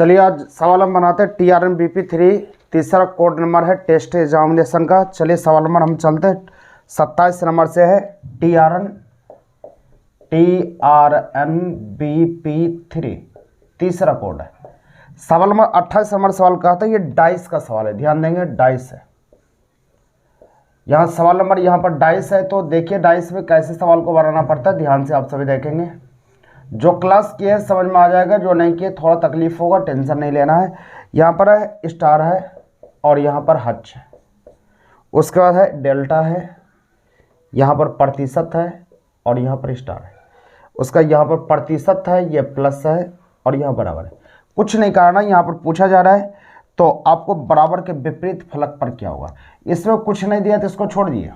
चलिए आज सवाल हम बनाते हैं TRN-BP3। तीसरा कोड नंबर है टेस्ट एग्जामिनेशन का। चलिए सवाल नंबर हम चलते हैं 27 नंबर से है TRN-BP3 तीसरा कोड है। सवाल नंबर 28 नंबर सवाल कहता है, ये डाइस का सवाल है, ध्यान देंगे डाइस है। यहाँ सवाल नंबर यहाँ पर डाइस है, तो देखिए डाइस में कैसे सवाल को बनाना पड़ता है, ध्यान से आप सभी देखेंगे। जो क्लास किए समझ में आ जाएगा, जो नहीं किए थोड़ा तकलीफ होगा, टेंशन नहीं लेना है। यहाँ पर है स्टार है और यहाँ पर हच है, उसके बाद है डेल्टा है, यहाँ पर प्रतिशत है और यहाँ पर स्टार है। उसका यहाँ पर प्रतिशत है, ये प्लस है और यहाँ बराबर है। कुछ नहीं करना, यहाँ पर पूछा जा रहा है तो आपको बराबर के विपरीत फलक पर क्या होगा। इसमें कुछ नहीं दिया तो इसको छोड़ दिए।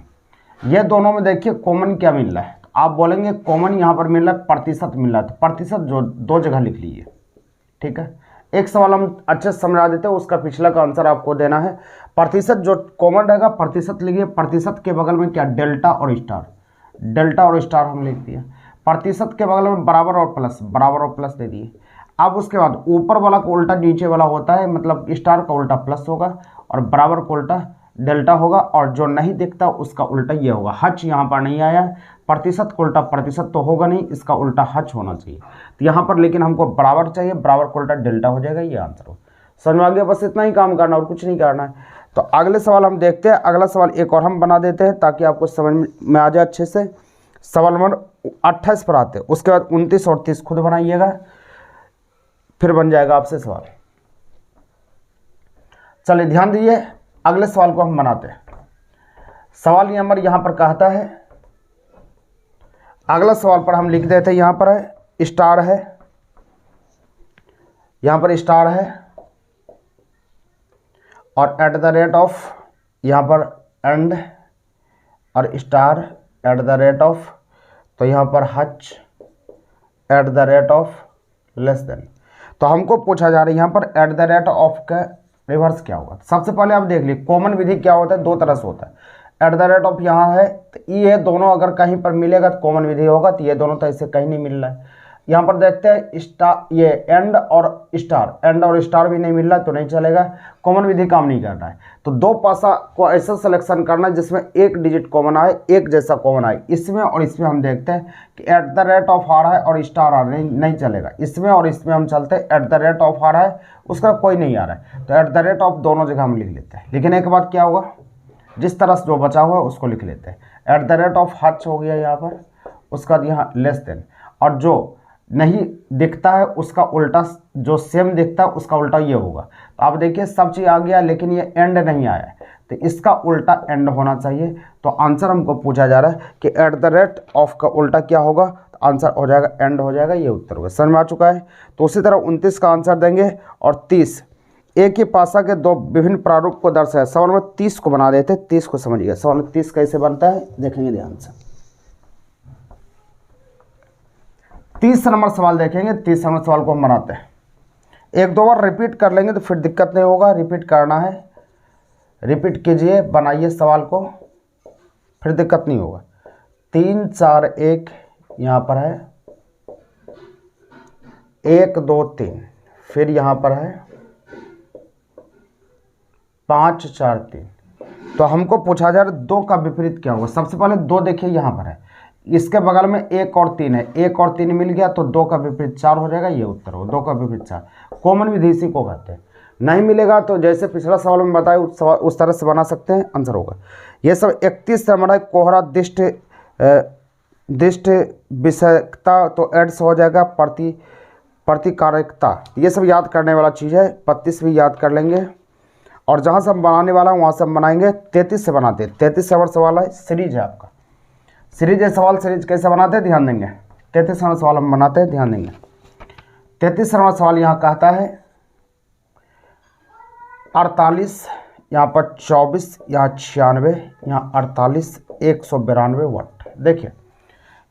ये दोनों में देखिए कॉमन क्या मिल रहा है, आप बोलेंगे कॉमन यहाँ पर मिल रहा है, प्रतिशत मिल रहा है, तो प्रतिशत जो दो जगह लिख लीजिए, ठीक है। एक सवाल हम अच्छे से समझा देते हैं, उसका पिछला का आंसर आपको देना है। प्रतिशत जो कॉमन रहेगा प्रतिशत लिखिए, प्रतिशत के बगल में क्या डेल्टा और स्टार, डेल्टा और स्टार हम लिख दिए। प्रतिशत के बगल में बराबर और प्लस, बराबर और प्लस दे दिए। अब उसके बाद ऊपर वाला का उल्टा नीचे वाला होता है, मतलब स्टार का उल्टा प्लस होगा और बराबर का उल्टा डेल्टा होगा, और जो नहीं दिखता उसका उल्टा ये होगा। हच यहाँ पर नहीं आया, प्रतिशत का उल्टा प्रतिशत तो होगा नहीं, इसका उल्टा हच होना चाहिए। तो यहाँ पर लेकिन हमको बराबर चाहिए, बराबर का उल्टा डेल्टा हो जाएगा, ये आंसर हो। समझ में आ गया, बस इतना ही काम करना और कुछ नहीं करना है। तो अगले सवाल हम देखते हैं। अगला सवाल एक और हम बना देते हैं ताकि आपको समझ में आ जाए अच्छे से। सवाल नंबर 28 पर आते हैं, उसके बाद 29 और 30 खुद बनाइएगा, फिर बन जाएगा आपसे सवाल। चलिए ध्यान दीजिए, अगले सवाल को हम बनाते हैं। सवाल नंबर यहां पर कहता है, अगला सवाल पर हम लिख देते हैं, यहां पर है स्टार है, यहां पर स्टार है और एट द रेट ऑफ, यहां पर एंड और star at the rate of, तो यहां पर Hutch at the rate of less than. तो हमको पूछा जा रहा है यहाँ पर एट द रेट ऑफ का रिवर्स क्या होगा। सबसे पहले आप देख लीजिए कॉमन विधि क्या होता है, दो तरह से होता है। एट द रेट ऑफ यहाँ है तो ये दोनों अगर कहीं पर मिलेगा तो कॉमन विधि होगा, तो ये दोनों तो ऐसे कहीं नहीं मिल रहा है। यहाँ पर देखते हैं स्टार, ये एंड और स्टार, एंड और स्टार भी नहीं मिल रहा है तो नहीं चलेगा, कॉमन विधि काम नहीं कर रहा है। तो दो पासा को ऐसा सिलेक्शन करना है जिसमें एक डिजिट कॉमन आए, एक जैसा कॉमन आए। इसमें और इसमें हम देखते हैं कि एट द रेट ऑफ आ रहा है और स्टार आ रहा है, नहीं चलेगा। इसमें और इसमें हम चलते हैं, एट द रेट ऑफ आ रहा है, उसका कोई नहीं आ रहा है, तो एट द रेट ऑफ दोनों जगह हम लिख लेते हैं। लेकिन एक बात क्या होगा, जिस तरह से जो बचा हुआ है उसको लिख लेते हैं। At the rate of Hutch हो गया यहाँ पर, उसका यहाँ लेस देन, और जो नहीं दिखता है उसका उल्टा, जो सेम दिखता है उसका उल्टा ये होगा। तो आप देखिए सब चीज़ आ गया लेकिन ये एंड नहीं आया है, तो इसका उल्टा एंड होना चाहिए। तो आंसर हमको पूछा जा रहा है कि एट द रेट ऑफ का उल्टा क्या होगा, तो आंसर हो जाएगा एंड हो जाएगा, ये उत्तर होगा। समझ में आ चुका है। तो उसी तरह 29 का आंसर देंगे और 30 एक ही पासा के दो विभिन्न प्रारूप को दर्शाए। सवाल नंबर 30 को बना देते, 30 को समझिए। सवाल नंबर 30 कैसे बनता है देखेंगे ध्यान से। 30 नंबर सवाल देखेंगे, 30 नंबर सवाल को हम बनाते हैं। एक दो बार रिपीट कर लेंगे तो फिर दिक्कत नहीं होगा, रिपीट करना है, रिपीट कीजिए, बनाइए सवाल को, फिर दिक्कत नहीं होगा। 3 4 1 यहाँ पर है, 1 2 3, फिर यहाँ पर है 5 4 3। तो हमको पूछा जा रहा है दो का विपरीत क्या होगा। सबसे पहले दो देखिए यहाँ पर है, इसके बगल में 1 और 3 है, 1 और 3 मिल गया तो 2 का विपरीत 4 हो जाएगा, ये उत्तर हो। 2 का विपरीत 4 कॉमन विधि इसी को कहते हैं। नहीं मिलेगा तो जैसे पिछला सवाल में बताया उस तरह से बना सकते हैं, आंसर होगा। ये सब 31 से हमारा कोहरा दिष्ट दिष्ट विषयकता, तो एड्स हो जाएगा प्रतिकारकता। ये सब याद करने वाला चीज़ है। 32 भी याद कर लेंगे, और जहाँ से हम बनाने वाला है वहाँ से हम बनाएंगे। 33 से बनाते हैं, 33 नंबर सवाल है, सीरीज है आपका, सीरीज है सवाल। सीरीज कैसे बनाते हैं ध्यान देंगे। 33 नंबर सवाल हम बनाते हैं, ध्यान देंगे। 33 नंबर सवाल यहाँ कहता है 48, यहाँ पर 24, यहाँ 96, यहाँ 48, 192 वाट। देखिए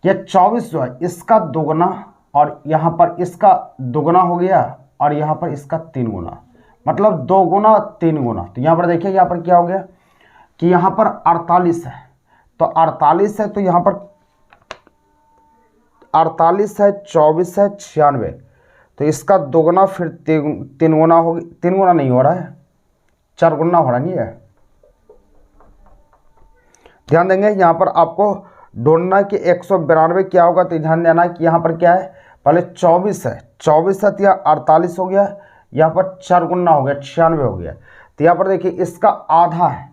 ये 24 जो है इसका दोगुना, और यहाँ पर इसका दोगुना हो गया, और यहाँ पर इसका 3 गुना, मतलब 2 गुना 3 गुना। तो यहाँ पर देखिए यहाँ पर क्या हो गया कि यहाँ पर 48 है, तो 48 है, तो यहाँ पर 48 है, 24 है, 96, तो इसका दोगुना फिर तीन गुना होगी, तीन गुना नहीं हो रहा है, 4 गुना हो रहा नहीं है। ध्यान देंगे यहाँ पर आपको ढूंढना कि 192 क्या होगा, तो ध्यान देना कि यहाँ पर क्या है, पहले 24 है, 24 है तो यहाँ 48 हो गया, यहाँ पर 4 गुना हो गया, 96 हो गया। तो यहाँ पर देखिए इसका आधा है,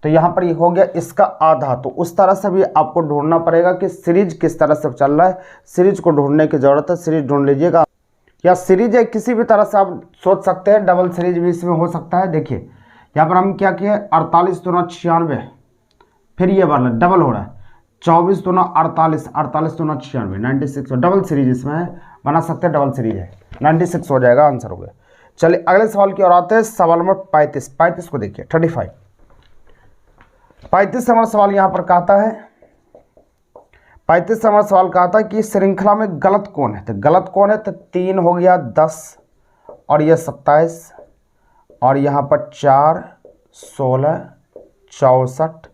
तो यहाँ पर ये हो गया इसका आधा। तो उस तरह से भी आपको ढूंढना पड़ेगा कि सीरीज किस तरह से चल रहा है, सीरीज को ढूंढने की ज़रूरत है, सीरीज ढूंढ लीजिएगा। या सीरीज है किसी भी तरह से आप सोच सकते हैं, डबल सीरीज भी इसमें हो सकता है। देखिए यहाँ पर हम क्या किए, 48 दूना 96, फिर ये वाला डबल हो रहा है, 24 दूना 48, 48 दूना 96, 96 डबल सीरीज इसमें है, बना सकते हैं, डबल सीरीज है, 96 हो जाएगा, आंसर हो गया। चलिए अगले सवाल की ओर आते हैं, सवाल नंबर 35। 35 को देखिए, 35 नंबर सवाल यहाँ पर कहता है, 35 नंबर सवाल कहता है कि श्रृंखला में गलत कौन है। तो गलत कौन है, तो 3 हो गया 10 और ये 27 और यहाँ पर 4, 16, 64,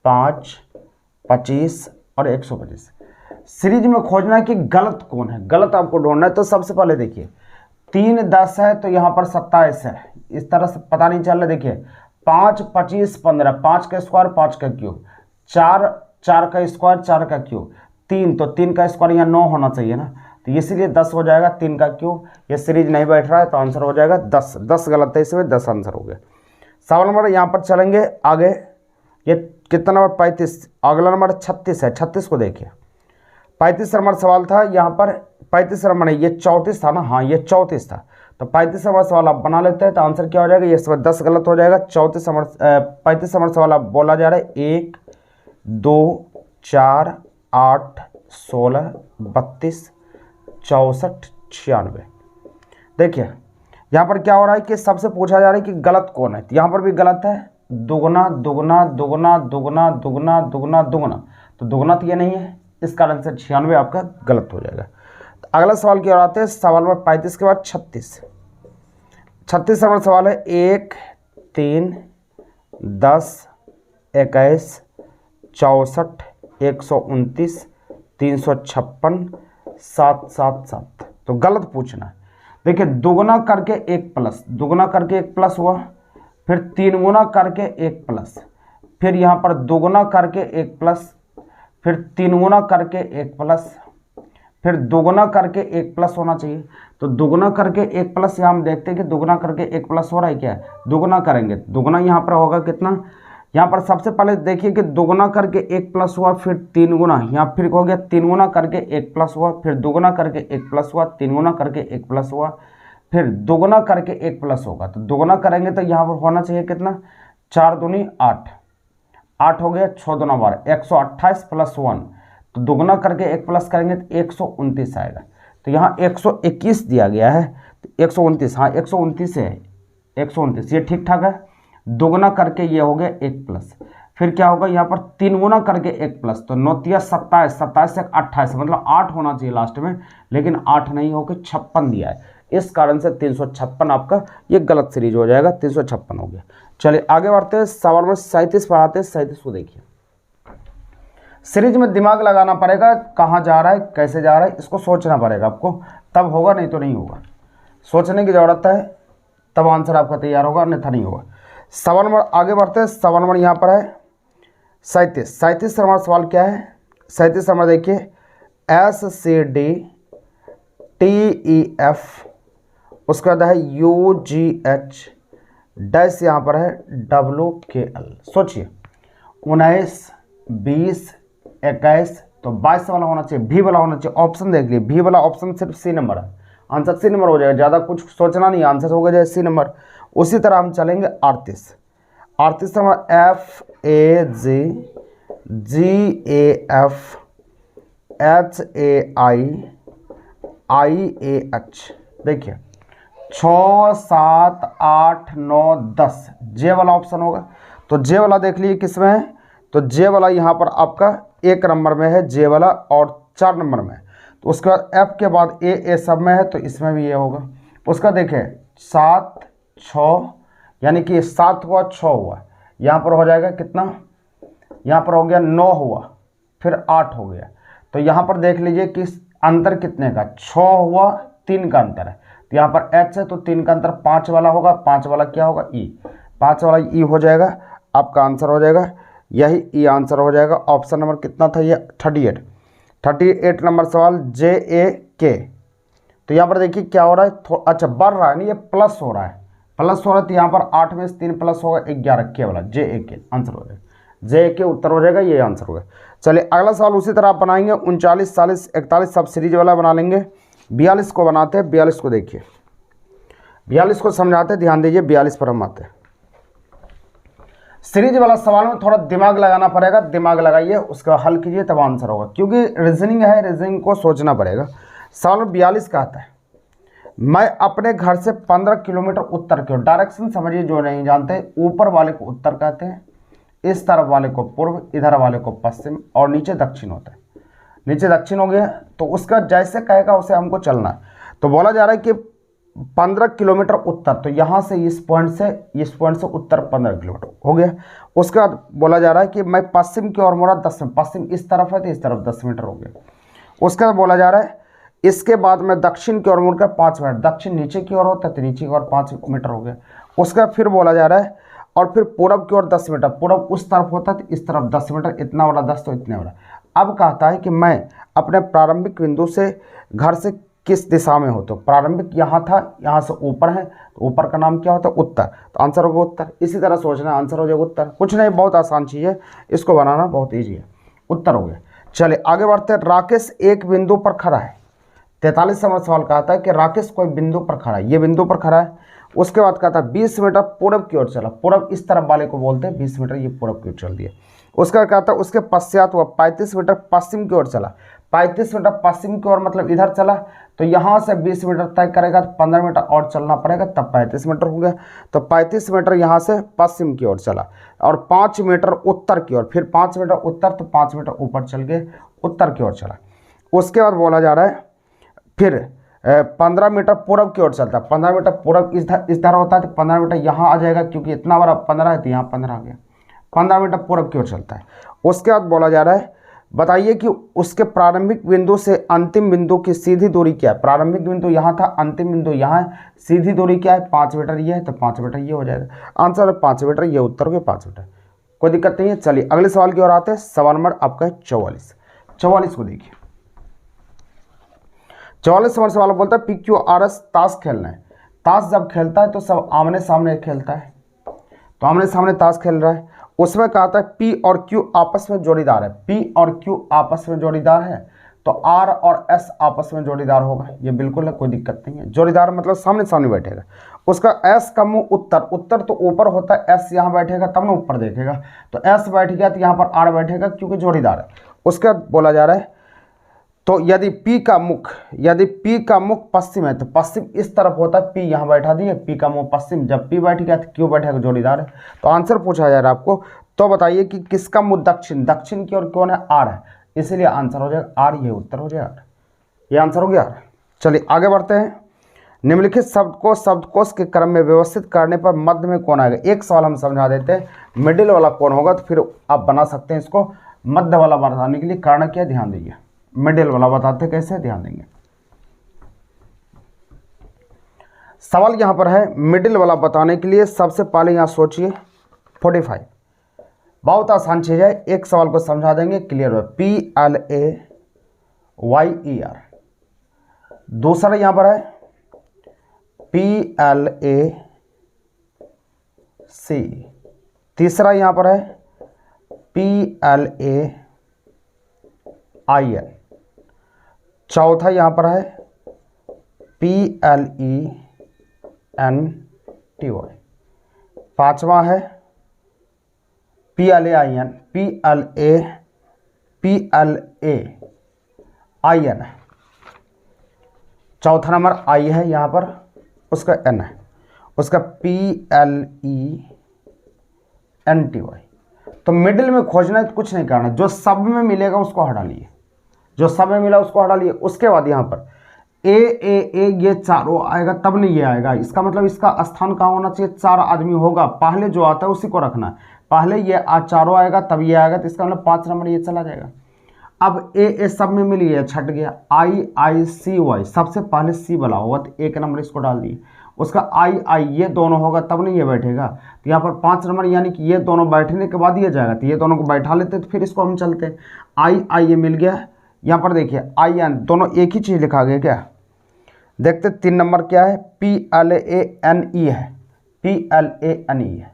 5, 25 और 125। सीरीज में खोजना है कि गलत कौन है, गलत आपको ढूंढना है। तो सबसे पहले देखिए 3 10 है तो यहाँ पर 27 है, इस तरह से पता नहीं चल रहा। देखिए 5 25 15, 5 का स्क्वायर 5 का क्यूब, 4 4 का स्क्वायर 4 का क्यूब, 3 तो 3 का स्क्वायर यहाँ 9 होना चाहिए ना, तो इसीलिए 10 हो जाएगा, 3 का क्यूब। ये सीरीज नहीं बैठ रहा है तो आंसर हो जाएगा 10। 10 गलत है, इसमें 10 आंसर हो गया। सवाल नंबर यहाँ पर चलेंगे आगे, ये कितना नंबर 35, अगला नंबर 36 है। 36 को देखिए, 35 नंबर सवाल था यहाँ पर, 35 नंबर नहीं, ये 34 था ना, हाँ ये 34 था। तो 35 नंबर सवाल आप बना लेते हैं तो आंसर क्या हो जाएगा, ये सब 10 गलत हो जाएगा। 34 नंबर 35 नंबर सवाल आप बोला जा रहा है 1 2 4 8 16 32 64 96। देखिए यहाँ पर क्या हो रहा है कि सबसे पूछा जा रहा है कि गलत कौन है, तो यहाँ पर भी गलत है, दुगना दुगना दुगना दुगना दुगना दुगना दुगना, तो दुगना तो ये नहीं है, इस कारण से 96 आपका गलत हो जाएगा। तो अगला सवाल की ओर आते हैं, सवाल नंबर 35 के बाद 36 नंबर सवाल है 1 3 10 21 64 129 356 777। तो गलत पूछना है। देखिए दुगना करके 1 प्लस, दुगना करके 1 प्लस हुआ, फिर 3 गुना करके 1 प्लस, फिर यहाँ पर दुगना करके 1 प्लस, फिर 3 गुना करके 1 प्लस, फिर दुगना करके 1 प्लस होना चाहिए। तो दुगना करके 1 प्लस, यहाँ हम देखते हैं कि दुगना करके 1 प्लस हो रहा है, क्या है दुगना करेंगे, दुगना यहाँ पर होगा कितना, यहाँ पर सबसे पहले देखिए कि दुगना करके 1 प्लस हुआ, फिर 3 गुना, यहाँ फिर हो गया 3 गुना करके 1 प्लस हुआ, फिर दुगना करके 1 प्लस हुआ, 3 गुना करके 1 प्लस हुआ, फिर दुगना करके 1 प्लस होगा। तो दुगना करेंगे तो यहाँ पर होना चाहिए कितना, 4 दूनी 8, 8 हो गया, 6 दूना 12, 128 प्लस 1, तो दुगना करके 1 प्लस करेंगे तो 129 आएगा। तो यहाँ 121 दिया गया है, तो 129, हाँ 129 है, 129 ये ठीक ठाक है। दुगना करके ये हो गया 1 प्लस, फिर क्या होगा यहाँ पर 3 गुना करके 1 प्लस, तो 9 तिया 27, 27 से 28, मतलब 8 होना चाहिए लास्ट में, लेकिन 8 नहीं होकर 56 दिया है, इस कारण से 356 आपका ये गलत सीरीज हो जाएगा, 356 हो गया। चलिए आगे बढ़ते हैं, सवाल में 37 पर आते हैं। 37 को देखिए, सीरीज में दिमाग लगाना पड़ेगा, कहाँ जा रहा है कैसे जा रहा है इसको सोचना पड़ेगा आपको, तब होगा, नहीं तो नहीं होगा। सोचने की ज़रूरत है, तब आंसर आपका तैयार होगा, अन्यथा नहीं होगा। सवाल नंबर आगे बढ़ते हैं, सवाल नंबर यहाँ पर है 37 नंबर सवाल क्या है, 37 नंबर देखिए, SCD TEF, उसके बाद है UGH डैश, यहाँ पर है WKL। सोचिए 19 20 21, तो 22 वाला होना चाहिए, भी वाला होना चाहिए। ऑप्शन देख लीजिए, भी वाला ऑप्शन सिर्फ सी नंबर है, आंसर सी नंबर हो जाएगा, ज़्यादा कुछ सोचना नहीं, आंसर हो गया सी नंबर। उसी तरह हम चलेंगे 38 number FAG GAF HAI IAH। देखिए 6 7 8 9 10 जे वाला ऑप्शन होगा, तो जे वाला देख लीजिए किसमें है, तो जे वाला यहाँ पर आपका 1 नंबर में है जे वाला, और 4 नंबर में है। तो उसके बाद एफ के बाद ए सब में है, तो इसमें भी ये होगा। उसका देखें 7 6, यानी कि 7 हुआ 6 हुआ, यहाँ पर हो जाएगा कितना, यहाँ पर हो गया 9 हुआ, फिर 8 हो गया। तो यहाँ पर देख लीजिए कि अंतर कितने का, 6 हुआ 3 का अंतर है, तो यहाँ पर h है तो 3 का अंतर 5 वाला होगा, 5 वाला क्या होगा e, 5 वाला e हो जाएगा, आपका आंसर हो जाएगा यही e आंसर हो जाएगा। ऑप्शन नंबर कितना था ये 38 नंबर सवाल जे ए के। तो यहाँ पर देखिए क्या हो रहा है, अच्छा बढ़ रहा है नहीं, ये प्लस हो रहा है, तो यहाँ पर 8 में से 3 प्लस होगा 11 के वाला जे ए के आंसर हो जाएगा, जे ए के उत्तर हो जाएगा, ये आंसर होगा। चलिए अगला सवाल उसी तरह आप बनाएंगे 39, 40, 41 सब सीरीज वाला बना लेंगे। 42 को बनाते हैं, 42 को देखिए, 42 को समझाते हैं, ध्यान दीजिए 42 पर हम आते हैं। सीरीज वाला सवाल में थोड़ा दिमाग लगाना पड़ेगा, दिमाग लगाइए उसका हल कीजिए तब आंसर होगा, क्योंकि रीजनिंग है, रीजनिंग को सोचना पड़ेगा। सवाल में 42 का आता है, मैं अपने घर से 15 किलोमीटर उत्तर की ओर, डायरेक्शन समझिए जो नहीं जानते, ऊपर वाले को उत्तर कहते हैं, इस तरफ वाले को पूर्व, इधर वाले को पश्चिम और नीचे दक्षिण होता है। नीचे दक्षिण हो गया तो उसका जैसे कहेगा उसे हमको चलना है। तो बोला जा रहा है कि 15 किलोमीटर उत्तर, तो यहाँ से इस पॉइंट से उत्तर 15 किलोमीटर हो गया। उसके बाद बोला जा रहा है कि मैं पश्चिम की ओर मुड़ा 10 मिनट, पश्चिम इस तरफ है तो इस तरफ 10 मीटर हो गया। उसके बाद बोला जा रहा है इसके बाद मैं दक्षिण की ओर मुड़कर 5 मिनट, दक्षिण नीचे की ओर होता है तो नीचे की ओर 5 मीटर हो गया। उसके बाद फिर बोला जा रहा है और फिर पूरब की ओर 10 मीटर, पूरब उस तरफ होता है तो इस तरफ 10 मीटर, इतना वाला 10 तो इतने वाला। अब कहता है कि मैं अपने प्रारंभिक बिंदु से घर से किस दिशा में हो, तो प्रारंभिक यहाँ था, यहाँ से ऊपर है तो ऊपर का नाम क्या होता है उत्तर, तो आंसर होगा उत्तर। इसी तरह सोचना आंसर हो जाएगा उत्तर, कुछ नहीं, बहुत आसान चीज़ है, इसको बनाना बहुत ईजी है, उत्तर हो गया। चलिए आगे बढ़ते हैं। राकेश एक बिंदु पर खड़ा है, 43 नंबर सवाल कहता है कि राकेश कोई बिंदु पर खड़ा है, ये बिंदु पर खड़ा है। उसके बाद कहता है 20 मीटर पूरब की ओर चला, पूरब इस तरफ वाले को बोलते हैं, 20 मीटर ये पूरब की ओर चल दिया। उसका कहता है उसके पश्चात वह 35 मीटर पश्चिम की ओर चला, 35 मीटर पश्चिम की ओर मतलब इधर चला, तो यहाँ से 20 मीटर तय करेगा तो 15 मीटर और चलना पड़ेगा तब 35 मीटर हो गया। तो 35 मीटर यहाँ से पश्चिम की ओर चला और 5 मीटर उत्तर की ओर, फिर 5 मीटर उत्तर तो 5 मीटर ऊपर चल गए, उत्तर की ओर चला। उसके बाद बोला जा रहा है फिर 15 मीटर पूरब की ओर चलता है, 15 मीटर पूरब इस तरह होता है तो 15 मीटर यहाँ आ जाएगा, क्योंकि इतना बड़ा 15 है तो यहाँ 15 आ गया, 15 मीटर पूरब की ओर चलता है। उसके बाद बोला जा रहा है बताइए कि उसके प्रारंभिक बिंदु से अंतिम बिंदु की सीधी दूरी क्या है। प्रारंभिक बिंदु यहाँ था, अंतिम बिंदु यहाँ है, सीधी दूरी क्या है 5 मीटर ये है, तो 5 मीटर ये हो जाएगा, आंसर है 5 मीटर, ये उत्तर हो गया 5 मीटर, कोई दिक्कत नहीं है। चलिए अगले सवाल की ओर आते हैं। सवाल नंबर आपका है 44 को देखिए। 44 नंबर सवाल बोलता है PQRS ताश खेलना है। ताश जब खेलता है तो सब आमने सामने खेलता है, तो आमने सामने ताश खेल रहा है। उसमें कहता है P और Q आपस में जोड़ीदार है, P और Q आपस में जोड़ीदार है, तो R और S आपस में जोड़ीदार होगा, ये बिल्कुल है, कोई दिक्कत नहीं है। जोड़ीदार मतलब सामने सामने बैठेगा। उसका S का मुंह उत्तर, उत्तर तो ऊपर होता है, S यहाँ बैठेगा तब ना ऊपर देखेगा, तो S बैठ गया तो यहाँ पर R बैठेगा क्योंकि जोड़ीदार है। उसके बाद बोला जा रहा है तो यदि P का मुख पश्चिम है तो पश्चिम इस तरफ होता है, P यहाँ बैठा दिए, P का मुंह पश्चिम, जब P बैठ गया तो Q बैठेगा, जोड़ीदार है। तो आंसर पूछा जा रहा है आपको, तो बताइए कि किसका मुंह दक्षिण, दक्षिण की ओर कौन है R है, इसलिए आंसर हो जाएगा R, ये उत्तर हो जाएगा, ये आंसर हो गया। चलिए आगे बढ़ते हैं। निम्नलिखित शब्द को शब्दकोश के क्रम में व्यवस्थित करने पर मध्य में कौन आएगा। एक सवाल हम समझा देते हैं, मिडिल वाला कौन होगा, तो फिर आप बना सकते हैं इसको। मध्य वाला बताने के लिए कारण क्या, ध्यान दीजिए, मिडिल वाला बताते कैसे, ध्यान देंगे। सवाल यहां पर है मिडिल वाला बताने के लिए, सबसे पहले यहां सोचिए 45, बहुत आसान चीज है, एक सवाल को समझा देंगे, क्लियर हो। PLAYER, दूसरा यहां पर है PLAC, तीसरा यहां पर है PLAIN, चौथा यहां पर है PLENTY, पांचवा है PLAIN, PLAIN, चौथा नंबर I है यहाँ पर, उसका N है, उसका PLENTY। तो मिडिल में खोजना है तो कुछ नहीं करना, जो सब में मिलेगा उसको हटा लिए, जो सब में मिला उसको हटा लिए। उसके बाद यहाँ पर ए ये चारों आएगा तब नहीं ये आएगा, इसका मतलब इसका स्थान कहाँ होना चाहिए, 4 आदमी होगा, पहले जो आता है उसी को रखना है, पहले ये चारों आएगा तब ये आएगा, तो इसका मतलब 5 नंबर ये चला जाएगा। अब ए सब में मिल गया, छट गया। IICY सबसे पहले सी वाला होगा तो 1 नंबर इसको डाल दिए। उसका II ये दोनों होगा तब नहीं ये बैठेगा। तो यहाँ पर 5 नंबर यानी कि ये दोनों बैठने के बाद ये जाएगा, तो ये दोनों को बैठा लेते तो फिर इसको हम चलते हैं। II ये मिल गया। यहाँ पर देखिए IN दोनों एक ही चीज़ लिखा गया क्या, देखते 3 नंबर क्या है, PLANE है, PLANE है।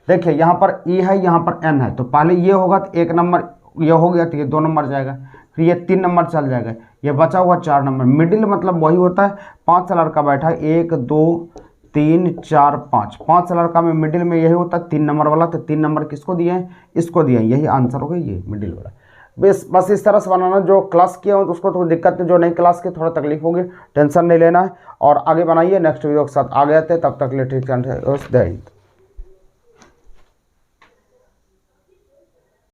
देखिए यहाँ पर E है, यहाँ पर N है, तो पहले ये होगा तो 1 नंबर ये हो गया तो ये 2 नंबर जाएगा, फिर ये 3 नंबर चल जाएगा, ये बचा हुआ 4 नंबर। मिडिल मतलब वही होता है, 5 सा लड़का बैठा है, 1 2 3 4 5, 5 सा लड़का में मिडिल में यही होता है 3 नंबर वाला, तो 3 नंबर किसको दिए हैं, इसको दिए हैं, यही आंसर होगा ये मिडिल वाला। बस इस तरह से बनाना। जो क्लास किया हो तो उसको थोड़ी दिक्कत है, जो नहीं क्लास की थोड़ा तकलीफ होगी, टेंशन नहीं लेना है और आगे बनाइए। नेक्स्ट वीडियो के साथ आगे आते हैं, तब तक ले ठीक है।